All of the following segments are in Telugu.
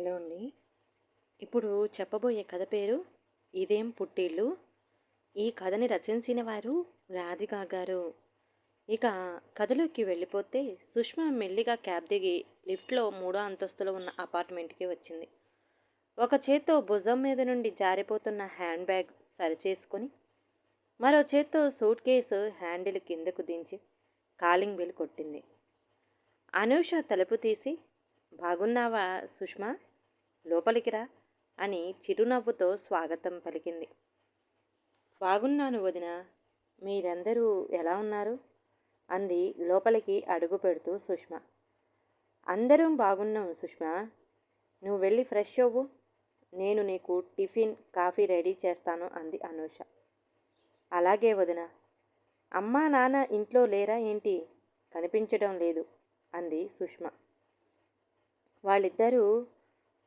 హలో అండి. ఇప్పుడు చెప్పబోయే కథ పేరు ఇదేం పుట్టిల్లు. ఈ కథని రచించిన వారు రాధికా గారు. ఇక కథలోకి వెళ్ళిపోతే సుష్మా మెల్లిగా క్యాబ్ దిగి లిఫ్ట్లో 3వ అంతస్తులో ఉన్న అపార్ట్మెంట్కి వచ్చింది. ఒక చేత్తో భుజం మీద నుండి జారిపోతున్న హ్యాండ్ బ్యాగ్ సరిచేసుకొని మరో చేత్తో సూట్ కేసు హ్యాండిల్ కిందకు దించి కాలింగ్ బెల్ కొట్టింది. అనూష తలుపు తీసి, బాగున్నావా సుష్మా, లోపలికి రా అని చిరునవ్వుతో స్వాగతం పలికింది. బాగున్నాను వదినా, మీరందరూ ఎలా ఉన్నారు అంది లోపలికి అడుగు పెడుతూ సుష్మా. అందరం బాగున్నాం సుష్మా, నువ్వు వెళ్ళి ఫ్రెష్ అవ్వు, నేను నీకు టిఫిన్ కాఫీ రెడీ చేస్తాను అంది అనూష. అలాగే వదినా. అమ్మా నాన్న ఇంట్లో లేరా ఏంటి, కనిపించడం లేదు అంది సుష్మా. వాళ్ళిద్దరూ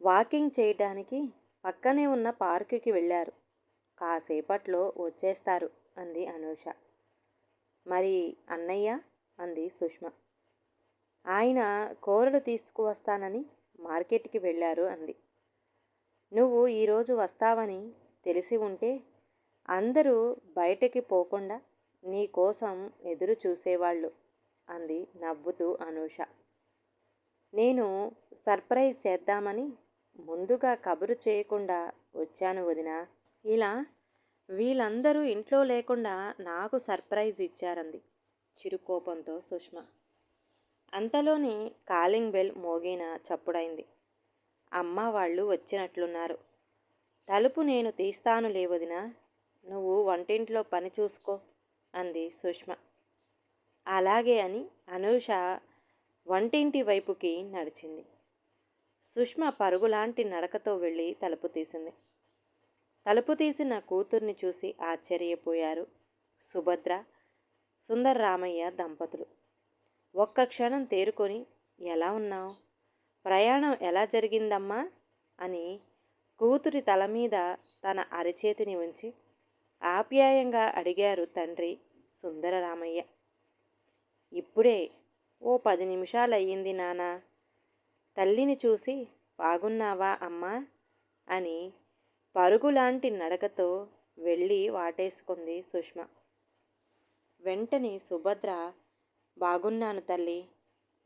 వాకింగ్ చేయడానికి పక్కనే ఉన్న పార్కుకి వెళ్ళారు, కాసేపట్లో వచ్చేస్తారు అంది అనూష. మరి అన్నయ్య అంది సుష్మా. ఆయన కూరలు తీసుకువస్తానని మార్కెట్కి వెళ్ళారు అంది. నువ్వు ఈరోజు వస్తావని తెలిసి ఉంటే అందరూ బయటకి పోకుండా నీ కోసం ఎదురు చూసేవాళ్ళు అంది నవ్వుతూ అనూష. నేను సర్ప్రైజ్ చేద్దామని ముందుగా కబురు చేయకుండా వచ్చాను వదినా. ఇలా వీళ్ళందరూ ఇంట్లో లేకుండా నాకు సర్ప్రైజ్ ఇచ్చారంది చిరుకోపంతో సుష్మా. అంతలోనే కాలింగ్ బెల్ మోగిన చప్పుడైంది. అమ్మ వాళ్ళు వచ్చినట్లున్నారు. తలుపు నేను తీస్తానులే వదినా, నువ్వు వంటింట్లో పని చూసుకో అంది సుష్మా. అలాగే అని అనూష వంటింటి వైపుకి నడిచింది. సుష్మ పరుగులాంటి నడకతో వెళ్ళి తలుపు తీసింది. తలుపు తీసిన కూతుర్ని చూసి ఆశ్చర్యపోయారు సుభద్ర, సుందరరామయ్య దంపతులు. ఒక్క క్షణం తేరుకొని, ఎలా ఉన్నావు, ప్రయాణం ఎలా జరిగిందమ్మా అని కూతురి తల మీద తన అరచేతిని ఉంచి ఆప్యాయంగా అడిగారు తండ్రి సుందరరామయ్య. ఇప్పుడే ఓ 10 నిమిషాలయ్యింది నానా. తల్లిని చూసి బాగున్నావా అమ్మా అని పరుగులాంటి నడకతో వెళ్ళి వాటేసుకుంది సుష్మ. వెంటనే సుభద్ర, బాగున్నాను తల్లి,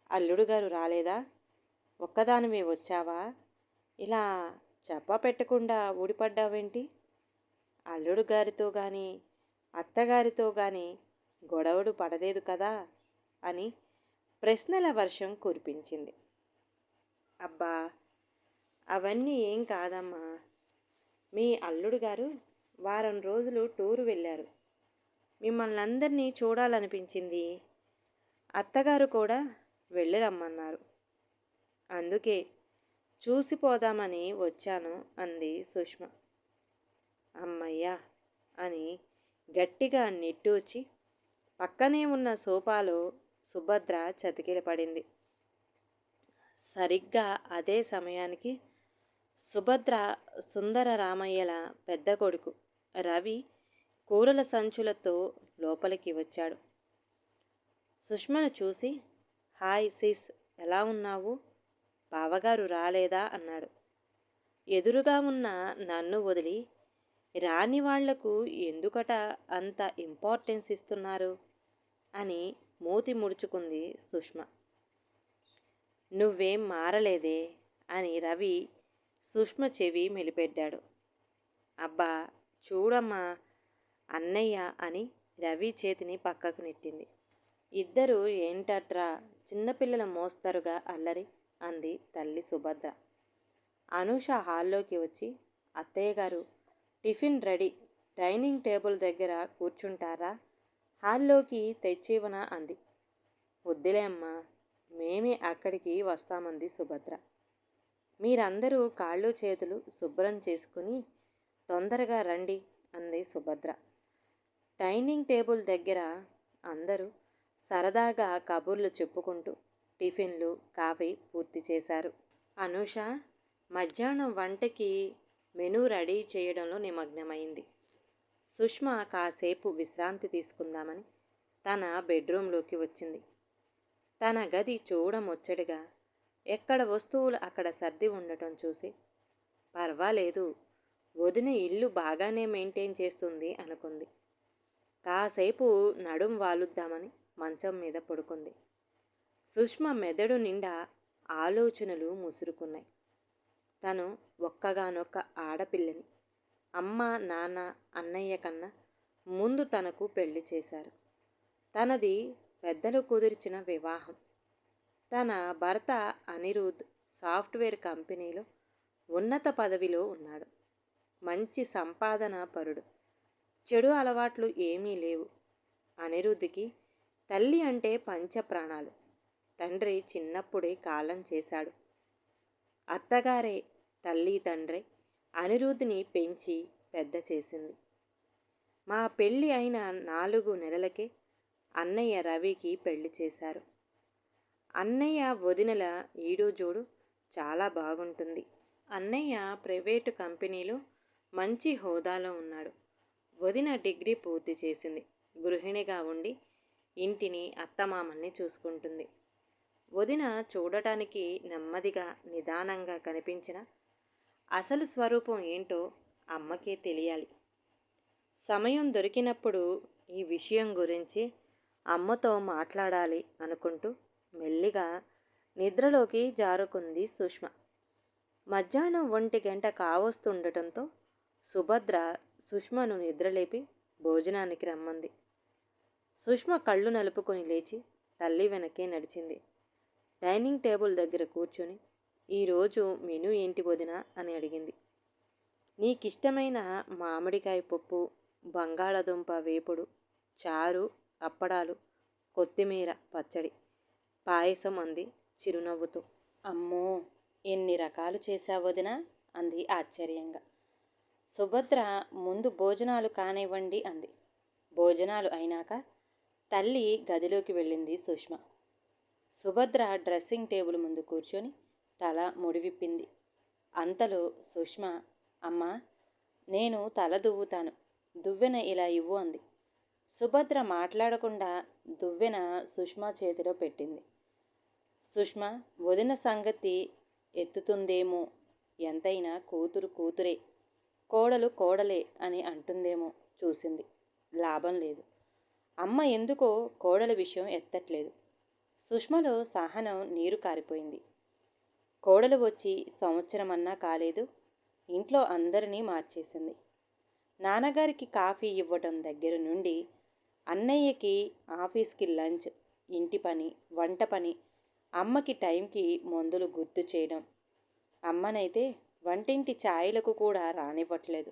అల్లుడు గారు రాలేదా, ఒక్కదానివే వచ్చావా, ఇలా చెప్పా పెట్టకుండా ఊడిపడ్డావేంటి, అల్లుడు గారితో కానీ అత్తగారితో కానీ గొడవడు పడలేదు కదా అని ప్రశ్నల వర్షం కురిపించింది. అబ్బా, అవన్నీ ఏం కాదమ్మా, మీ అల్లుడు గారు వారం రోజులు టూరు వెళ్ళారు, మిమ్మల్ని అందరినీ చూడాలనిపించింది, అత్తగారు కూడా వెళ్ళి రమ్మన్నారు, అందుకే చూసిపోదామని వచ్చాను అంది సుష్మ. అమ్మయ్యా అని గట్టిగా నిట్టూచి పక్కనే ఉన్న సోఫాలో సుభద్ర చతికిలపడింది. సరిగ్గా అదే సమయానికి సుభద్ర, సుందరరామయ్యల పెద్ద కొడుకు రవి కూరల సంచులతో లోపలికి వచ్చాడు. సుష్మను చూసి, హాయ్ సిస్, ఎలా ఉన్నావు, బావగారు రాలేదా అన్నాడు. ఎదురుగా ఉన్న నన్ను వదిలి రాని వాళ్లకు ఎందుకట అంత ఇంపార్టెన్స్ ఇస్తున్నారు అని మూతి ముడుచుకుంది సుష్మ. నువ్వేం మారలేదే అని రవి సుష్మ చెవి మెలిపెట్టాడు. అబ్బా చూడమ్మా అన్నయ్య అని రవి చేతిని పక్కకు నెట్టింది. ఇద్దరు ఏంటట్రా చిన్నపిల్లల మోస్తరుగా అల్లరి అంది తల్లి సుభద్ర. అనూష హాల్లోకి వచ్చి, అత్తయ్య గారు టిఫిన్ రెడీ, డైనింగ్ టేబుల్ దగ్గర కూర్చుంటారా, హాల్లోకి తెచ్చివనా అంది. వద్దులే అమ్మా, మేమే అక్కడికి వస్తామంది సుభద్ర. మీరందరూ కాళ్ళు చేతులు శుభ్రం చేసుకుని తొందరగా రండి అంది సుభద్ర. డైనింగ్ టేబుల్ దగ్గర అందరూ సరదాగా కబుర్లు చెప్పుకుంటూ టిఫిన్లు కాఫీ పూర్తి చేశారు. అనూష మధ్యాహ్నం వంటకి మెనూ రెడీ చేయడంలో నిమగ్నమైంది. సుష్మ కాసేపు విశ్రాంతి తీసుకుందామని తన బెడ్రూంలోకి వచ్చింది. తన గది చూడముచ్చటగా ఎక్కడ వస్తువులు అక్కడ సర్ది ఉండటం చూసి పర్వాలేదు, వదిన ఇల్లు బాగానే మెయింటైన్ చేస్తుంది అనుకుంది. కాసేపు నడుం వాలుద్దామని మంచం మీద పడుకుంది. సుష్మ మెదడు నిండా ఆలోచనలు ముసురుకున్నాయి. తను ఒక్కగానొక్క ఆడపిల్లని. అమ్మ, నాన్న, అన్నయ్య కన్నా ముందు తనకు పెళ్లి చేశారు. తనది పెద్దలు కుదిర్చిన వివాహం. తన భర్త అనిరుద్ సాఫ్ట్వేర్ కంపెనీలో ఉన్నత పదవిలో ఉన్నాడు. మంచి సంపాదన పరుడు. చెడు అలవాట్లు ఏమీ లేవు. అనిరుద్ధికి తల్లి అంటే పంచప్రాణాలు. తండ్రి చిన్నప్పుడే కాలం చేశాడు. అత్తగారే తల్లి తండ్రి అనిరుద్ధిని పెంచి పెద్ద చేసింది. మా పెళ్ళి అయిన 4 నెలలకే అన్నయ్య రవికి పెళ్లి చేశారు. అన్నయ్య వదినల ఈడోజోడు చాలా బాగుంటుంది. అన్నయ్య ప్రైవేటు కంపెనీలో మంచి హోదాలో ఉన్నాడు. వదిన డిగ్రీ పూర్తి చేసింది. గృహిణిగా ఉండి ఇంటిని, అత్తమామల్ని చూసుకుంటుంది. వదిన చూడటానికి నెమ్మదిగా, నిదానంగా కనిపించిన అసలు స్వరూపం ఏంటో అమ్మకే తెలియాలి. సమయం దొరికినప్పుడు ఈ విషయం గురించి అమ్మతో మాట్లాడాలి అనుకుంటూ మెల్లిగా నిద్రలోకి జారుకుంది సుష్మ. మధ్యాహ్నం 1 కావస్తుండటంతో సుభద్ర సుష్మను నిద్రలేపి భోజనానికి రమ్మంది. సుష్మ కళ్ళు నలుపుకొని లేచి తల్లి వెనకే నడిచింది. డైనింగ్ టేబుల్ దగ్గర కూర్చొని, ఈరోజు మెనూ ఏంటి వదినా అని అడిగింది. నీకిష్టమైన మామిడికాయ పప్పు, బంగాళదుంప వేపుడు, చారు, అప్పడాలు, కొత్తిమీర పచ్చడి, పాయసం అంది చిరునవ్వుతో. అమ్మో, ఎన్ని రకాలు చేశావు వదినా అంది ఆశ్చర్యంగా. సుభద్ర ముందు భోజనాలు కానివ్వండి అంది. భోజనాలు అయినాక తల్లి గదిలోకి వెళ్ళింది సుష్మ. సుభద్ర డ్రెస్సింగ్ టేబుల్ ముందు కూర్చొని తల ముడివిప్పింది. అంతలో సుష్మ, అమ్మా, నేను తల దువ్వుతాను, దువ్వెన ఇలా ఇవ్వు అంది. సుభద్ర మాట్లాడకుండా దువ్వెన సుష్మ చేతిలో పెట్టింది. సుష్మ వదిన సంగతి ఎత్తుతుందేమో, ఎంతైనా కూతురు కూతురే, కోడలు కోడలే అని అంటుందేమో చూసింది. లాభం లేదు. అమ్మ ఎందుకో కోడల విషయం ఎత్తట్లేదు. సుష్మలో సహనం నీరు కారిపోయింది. కోడలు వచ్చి సంవత్సరమన్నా కాలేదు, ఇంట్లో అందరినీ మార్చేసింది. నాన్నగారికి కాఫీ ఇవ్వటం దగ్గర నుండి అన్నయ్యకి ఆఫీస్కి లంచ్, ఇంటి పని, వంట పని, అమ్మకి టైంకి మందులు గుర్తు చేయడం. అమ్మనైతే వంటింటి ఛాయలకు కూడా రానివ్వట్లేదు.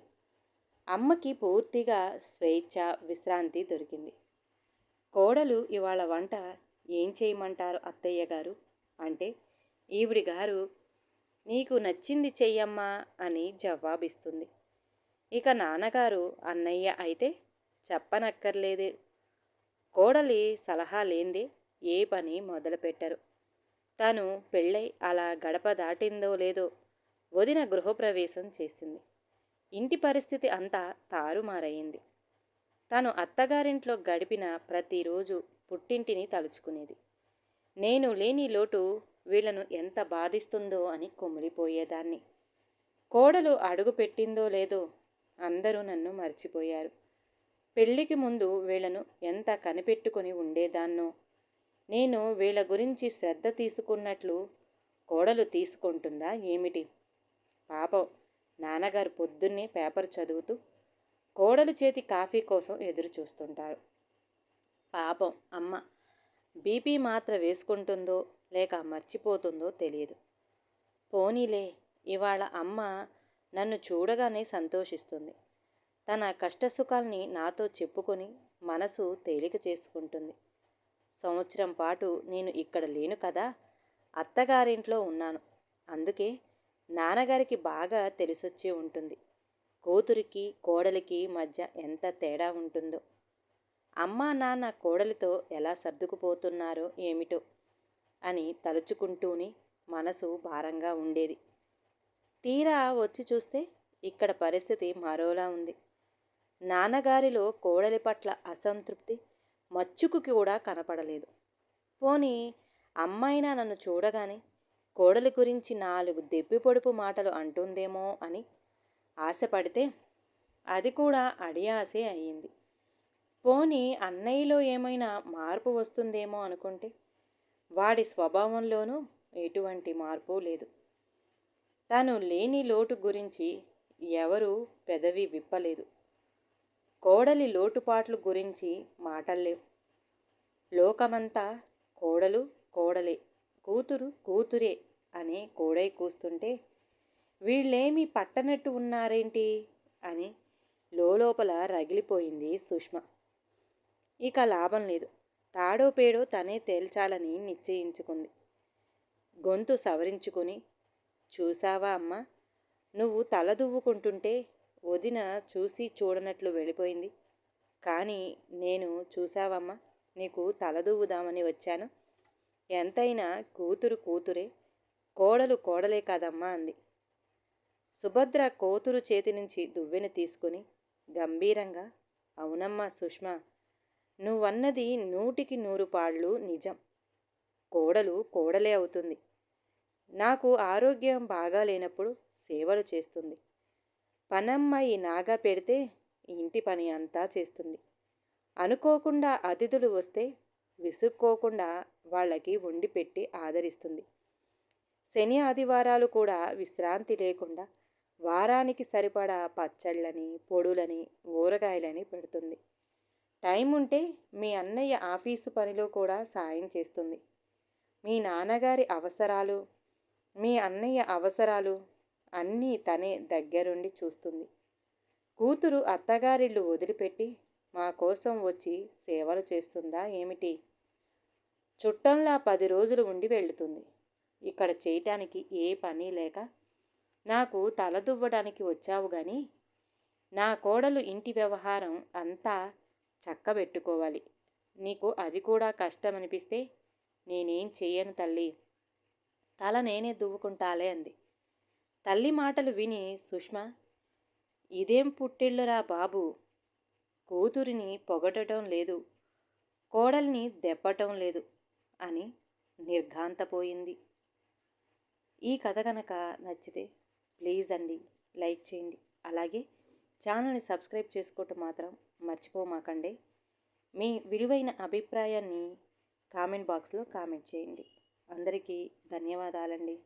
అమ్మకి పూర్తిగా స్వేచ్ఛ, విశ్రాంతి దొరికింది. కోడలు ఇవాళ వంట ఏం చేయమంటారు అత్తయ్య గారు అంటే, ఈవిడి గారు నీకు నచ్చింది చెయ్యమ్మా అని జవాబిస్తుంది. ఇక నాన్నగారు, అన్నయ్య అయితే చెప్పనక్కర్లేదు. కోడలి సలహా లేందే ఏ పని మొదలుపెట్టరు. తను పెళ్ళై అలా గడప దాటిందో లేదో వదిన గృహప్రవేశం చేసింది. ఇంటి పరిస్థితి అంతా తారుమారయింది. తను అత్తగారింట్లో గడిపిన ప్రతిరోజు పుట్టింటిని తలుచుకునేది. నేను లేని లోటు వీళ్లను ఎంత బాధిస్తుందో అని కుమిలిపోయేదాన్ని. కోడలు అడుగు పెట్టిందో లేదో అందరూ నన్ను మర్చిపోయారు. పెళ్ళికి ముందు వీళ్లను ఎంత కనిపెట్టుకొని ఉండేదాన్నో. నేను వీళ్ళ గురించి శ్రద్ధ తీసుకున్నట్లు కోడలు తీసుకుంటుందా ఏమిటి? పాపం నాన్నగారు పొద్దున్నే పేపర్ చదువుతూ కోడలు చేతి కాఫీ కోసం ఎదురు చూస్తుంటారు. పాపం అమ్మ బీపీ మాత్ర వేసుకుంటుందో లేక మర్చిపోతుందో తెలియదు. పోనీలే, ఇవాళ అమ్మ నన్ను చూడగానే సంతోషిస్తుంది. తన కష్టసుఖాల్ని నాతో చెప్పుకొని మనసు తేలిక చేసుకుంటుంది. సంవత్సరం పాటు నేను ఇక్కడ లేను కదా, అత్తగారింట్లో ఉన్నాను. అందుకే నాన్నగారికి బాగా తెలిసొచ్చే ఉంటుంది కూతురికి కోడలికి మధ్య ఎంత తేడా ఉంటుందో. అమ్మా నాన్న కోడలితో ఎలా సర్దుకుపోతున్నారో ఏమిటో అని తలుచుకుంటూనే మనసు భారంగా ఉండేది. తీరా వచ్చి చూస్తే ఇక్కడ పరిస్థితి మరోలా ఉంది. నాన్నగారిలో కోడలి పట్ల అసంతృప్తి మచ్చుకు కూడా కనపడలేదు. పోనీ అమ్మాయినా నన్ను చూడగానే కోడలి గురించి 4 దెప్పి పొడుపు మాటలు అంటుందేమో అని ఆశపడితే అది కూడా అడియాసే అయ్యింది. పోనీ అన్నయ్యలో ఏమైనా మార్పు వస్తుందేమో అనుకుంటే వాడి స్వభావంలోనూ ఎటువంటి మార్పు లేదు. తను లేని లోటు గురించి ఎవరూ పెదవి విప్పలేదు. కోడలి లోటుపాట్లు గురించి మాటల్లేవు. లోకమంతా కోడలు కోడలే, కూతురు కూతురే అని కోడై కూస్తుంటే వీళ్ళేమీ పట్టనట్టు ఉన్నారేంటి అని లోపల రగిలిపోయింది సుష్మ. ఇక లాభం లేదు. తాడో పేడో తనే తేల్చాలని నిశ్చయించుకుంది. గొంతు సవరించుకుని, చూసావా అమ్మా, నువ్వు తల దువ్వుకుంటుంటే వదిన చూసి చూడనట్లు వెళ్ళిపోయింది. కానీ నేను చూసావమ్మా, నీకు తల దువ్వుదామని వచ్చాను. ఎంతైనా కూతురు కూతురే, కోడలు కోడలే కాదమ్మా అంది. సుభద్ర కూతురు చేతి నుంచి దువ్వెన తీసుకుని గంభీరంగా, అవునమ్మా సుష్మా, నువ్వన్నది 100కి 100 పాళ్ళు నిజం. కోడలు కోడలే అవుతుంది. నాకు ఆరోగ్యం బాగా లేనప్పుడు సేవలు చేస్తుంది. పనమ్మాయి నాగా పెడితే ఇంటి పని అంతా చేస్తుంది. అనుకోకుండా అతిథులు వస్తే విసుక్కోకుండా వాళ్ళకి వండి పెట్టి ఆదరిస్తుంది. శని ఆదివారాలు కూడా విశ్రాంతి లేకుండా వారానికి సరిపడా పచ్చళ్ళని, పొడులని, ఊరగాయలని పెడుతుంది. టైం ఉంటే మీ అన్నయ్య ఆఫీసు పనిలో కూడా సాయం చేస్తుంది. మీ నాన్నగారి అవసరాలు, మీ అన్నయ్య అవసరాలు అన్నీ తనే దగ్గరుండి చూస్తుంది. కూతురు అత్తగారిల్లు వదిలిపెట్టి మా కోసం వచ్చి సేవలు చేస్తుందా ఏమిటి? చుట్టంలా 10 రోజులు ఉండి వెళ్తుంది. ఇక్కడ చేయటానికి ఏ పని లేక నాకు తల దువ్వడానికి వచ్చావు గాని నా కోడలు ఇంటి వ్యవహారం అంతా చక్కబెట్టుకోవాలి. నీకు అది కూడా కష్టమనిపిస్తే నేనేం చెయ్యను తల్లి, తల నేనే దువ్వుకుంటాలే అంది. తల్లి మాటలు విని సుష్మ, ఇదేం పుట్టిళ్ళురా బాబు, కూతురిని పొగడటం లేదు, కోడల్ని దెప్పటం లేదు అని నిర్ఘాంతపోయింది. ఈ కథ కనుక నచ్చితే ప్లీజ్ అండి లైక్ చేయండి. అలాగే ఛానల్ని సబ్స్క్రైబ్ చేసుకోవటం మాత్రం మర్చిపోమాకండి. మీ విలువైన అభిప్రాయాన్ని కామెంట్ బాక్స్లో కామెంట్ చేయండి. అందరికీ ధన్యవాదాలండి.